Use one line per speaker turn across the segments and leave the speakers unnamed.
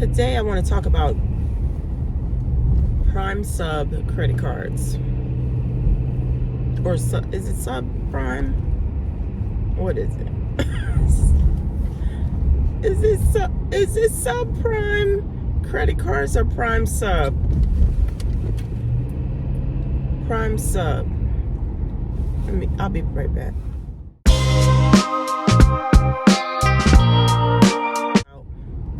Today I want to talk about prmesub credit cards. Or is it subprime? What is it? Is it subprime credit cards or prmesub? Prmesub. I'll be right back.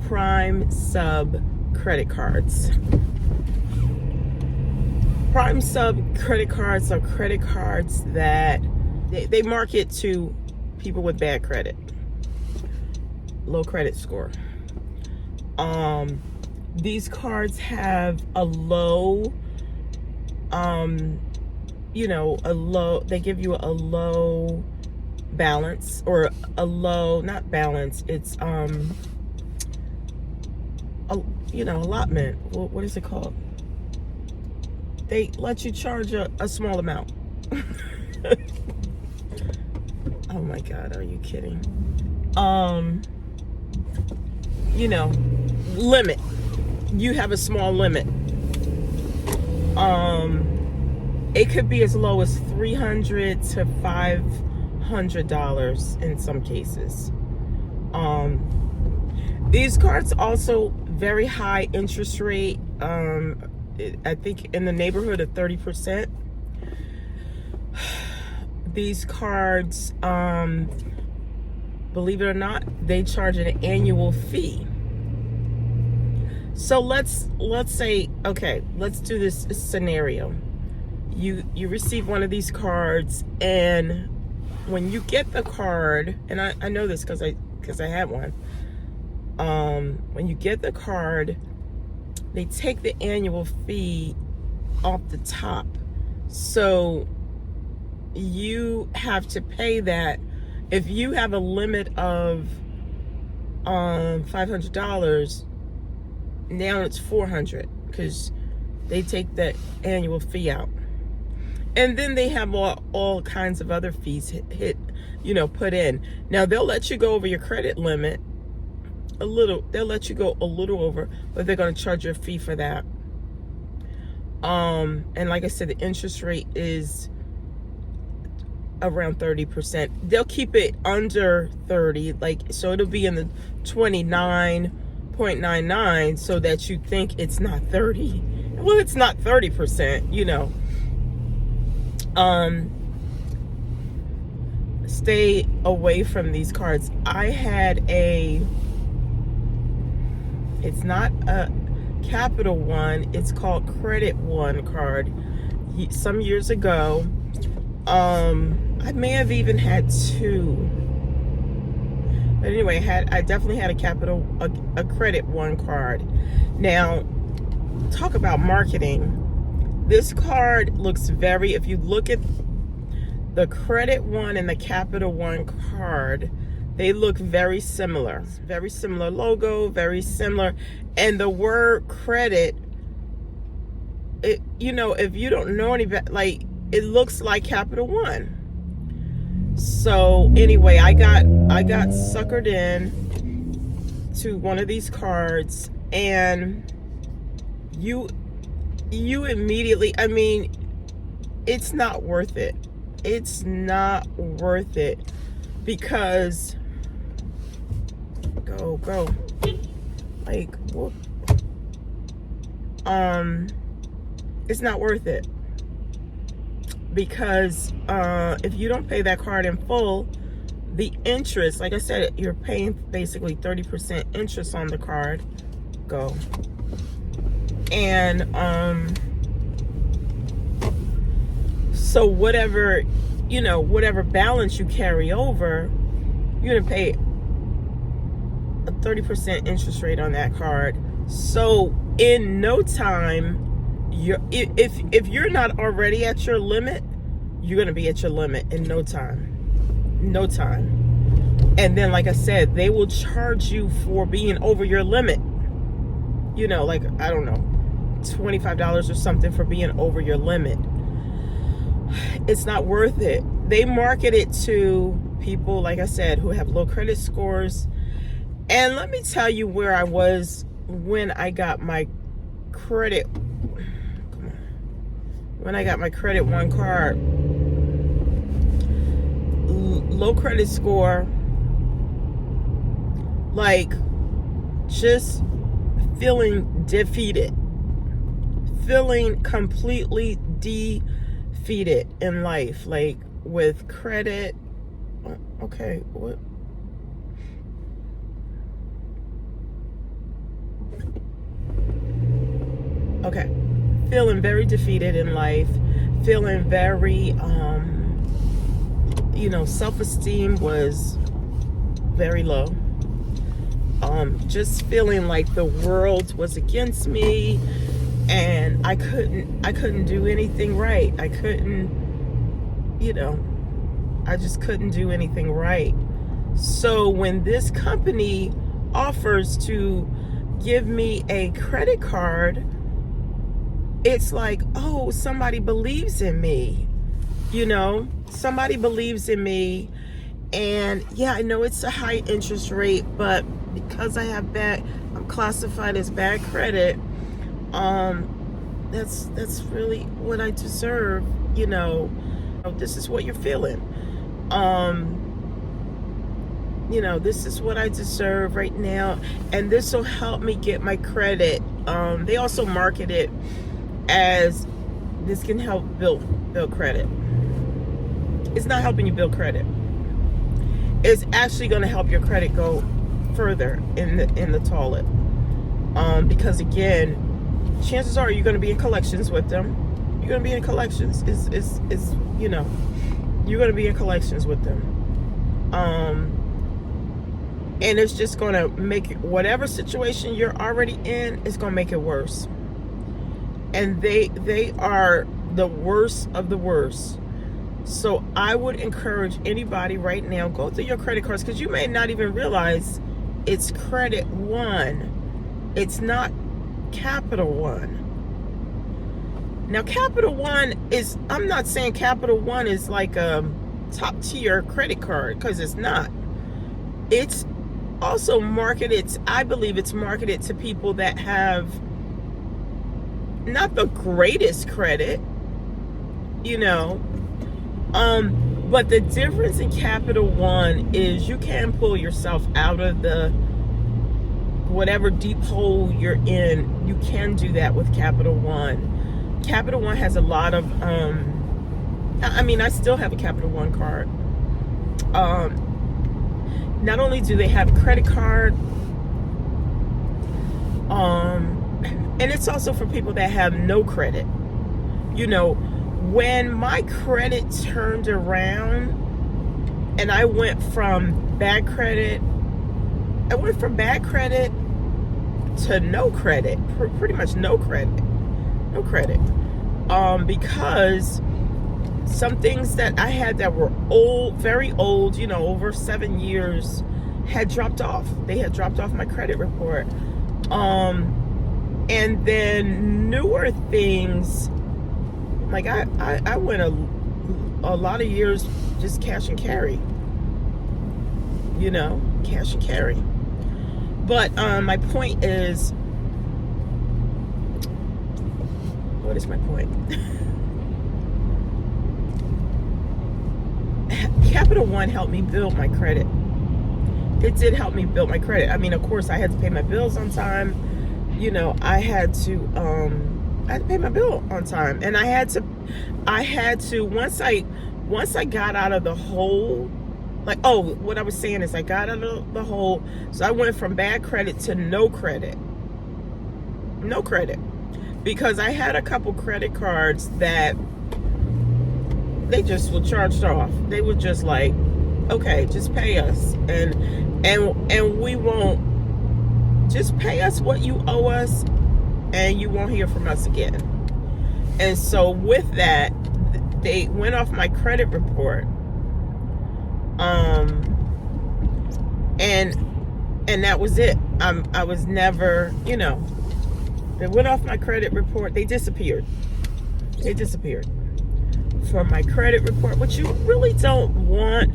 Prmesub credit cards. Prmesub credit cards are credit cards that they market to people with bad credit, low credit score. These cards have a low, they give you a low balance, or a low, not balance, it's allotment. What is it called? They let you charge a small amount. Oh my God, are you kidding? Limit. You have a small limit. It could be as low as $300 to $500 in some cases. These cards also very high interest rate. I think in the neighborhood of 30%. These cards, believe it or not, they charge an annual fee. So let's say, okay, let's do this scenario. You receive one of these cards, and when you get the card, and I know this because I had one. When you get the card, they take the annual fee off the top. So you have to pay that. If you have a limit of $500, now it's $400 because they take the annual fee out. And then they have all kinds of other fees put in. Now they'll let you go over your credit limit a little. They'll let you go a little over, but they're going to charge you a fee for that. And like I said, the interest rate is around 30%. They'll keep it under 30, so it'll be in the 29.99, so that you think it's not 30. Well, it's not 30%, Stay away from these cards. I had it's not a Capital One, it's called Credit One card. Some years ago, I may have even had two. But anyway, I definitely had a Credit One card. Now, talk about marketing. This card looks if you look at the Credit One and the Capital One card, they look very similar. Very similar logo, very similar. And the word credit, if you don't know any better, it looks like Capital One. So anyway, I got suckered in to one of these cards, and you immediately, it's not worth it. It's not worth it because go it's not worth it because if you don't pay that card in full, the interest, like I said, you're paying basically 30% interest on the card. And so whatever balance you carry over, you're gonna pay a 30% interest rate on that card. So in no time, if you're not already at your limit, you're gonna be at your limit in no time. And then, like I said, they will charge you for being over your limit. I don't know, $25 or something for being over your limit. It's not worth it. They market it to people, like I said, who have low credit scores. And let me tell you where I was when I got my credit, when I got my Credit One card, low credit score, like just feeling defeated, feeling completely defeated in life, like with credit. Okay, what? Okay, feeling very defeated in life, feeling very, self-esteem was very low. Just feeling like the world was against me, and I couldn't do anything right. I just couldn't do anything right. So when this company offers to give me a credit card, it's like, oh, somebody believes in me. Somebody believes in me. And yeah, I know it's a high interest rate, but because I have I'm classified as bad credit, that's really what I deserve. This is what you're feeling. This is what I deserve right now, and this will help me get my credit. They also market it as this can help build credit. It's not helping you build credit. It's actually going to help your credit go further in the toilet. Because again, chances are you're going to be in collections with them. You're going to be in collections. You're going to be in collections with them. And it's just going to make whatever situation you're already in, it's going to make it worse. And they are the worst of the worst. So I would encourage anybody right now, go through your credit cards, because you may not even realize it's Credit One. It's not Capital One. Now, Capital One is, I'm not saying Capital One is like a top tier credit card, because it's not. It's also marketed, I believe it's marketed to people that have not the greatest credit, but the difference in Capital One is you can pull yourself out of the whatever deep hole you're in. You can do that with Capital One. Capital One has a lot of, I still have a Capital One card. Not only do they have a credit card, and it's also for people that have no credit. When my credit turned around and I went from bad credit to no credit, pretty much no credit. Because some things that I had that were old, very old, over 7 years, had dropped off. They had dropped off my credit report. And then newer things, like I went a lot of years just cash and carry. Cash and carry. But my point is, what is my point? Capital One helped me build my credit. It did help me build my credit. Of course, I had to pay my bills on time. I had to pay my bill on time, and I had to once I got out of the hole, what I was saying is I got out of the hole, so I went from bad credit to no credit, because I had a couple credit cards that they just were charged off. They were just like, okay, just pay us, and we won't, just pay us what you owe us, and you won't hear from us again. And so with that, they went off my credit report, and that was it. I was never, they went off my credit report. They disappeared from my credit report, which you really don't want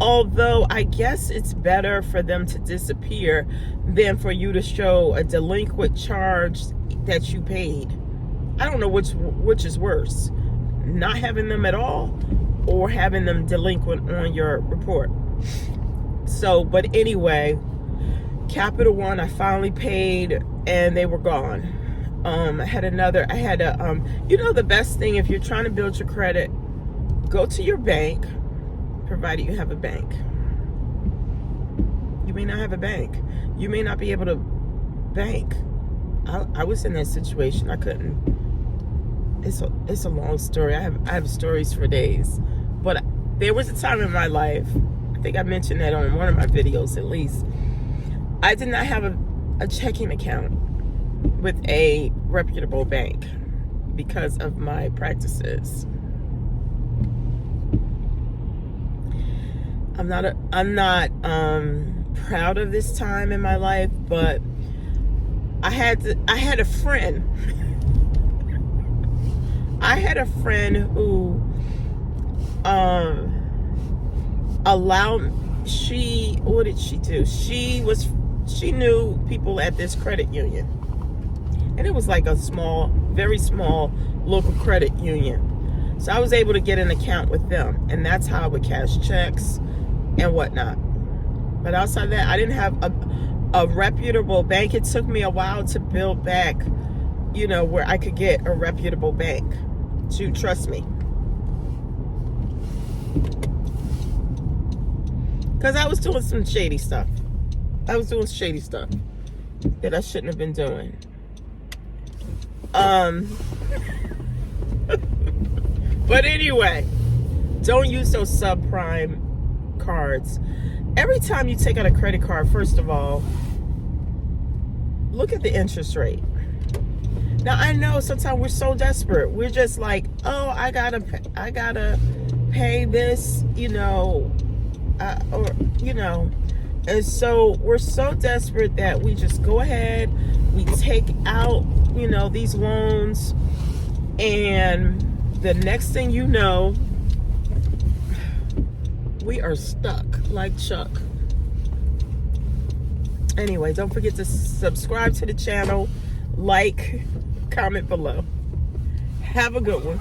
Although I guess it's better for them to disappear than for you to show a delinquent charge that you paid. I don't know which is worse, not having them at all or having them delinquent on your report. So, but anyway, Capital One, I finally paid and they were gone. I had a, you know, the best thing if you're trying to build your credit, go to your bank, provided you have a bank. You may not have a bank. You may not be able to bank. I was in that situation. I couldn't. It's a long story. I have stories for days. But there was a time in my life, I think I mentioned that on one of my videos at least, I did not have a checking account with a reputable bank because of my practices. I'm not proud of this time in my life, but I had a friend. I had a friend who what did she do? She knew people at this credit union. And it was like a small, very small local credit union. So I was able to get an account with them, and that's how I would cash checks and whatnot. But outside that, I didn't have a reputable bank. It took me a while to build back, you know, where I could get a reputable bank to trust me. Because I was doing some shady stuff. I was doing shady stuff that I shouldn't have been doing. But anyway, don't use those subprime cards. Every time you take out a credit card, first of all, look at the interest rate. Now I know sometimes we're so desperate. We're just like, oh, I gotta pay this, you know, or you know, and so we're so desperate that we just go ahead, we take out, you know, these loans, and the next thing you know, we are stuck like Chuck. Anyway, don't forget to subscribe to the channel, like, comment below. Have a good one.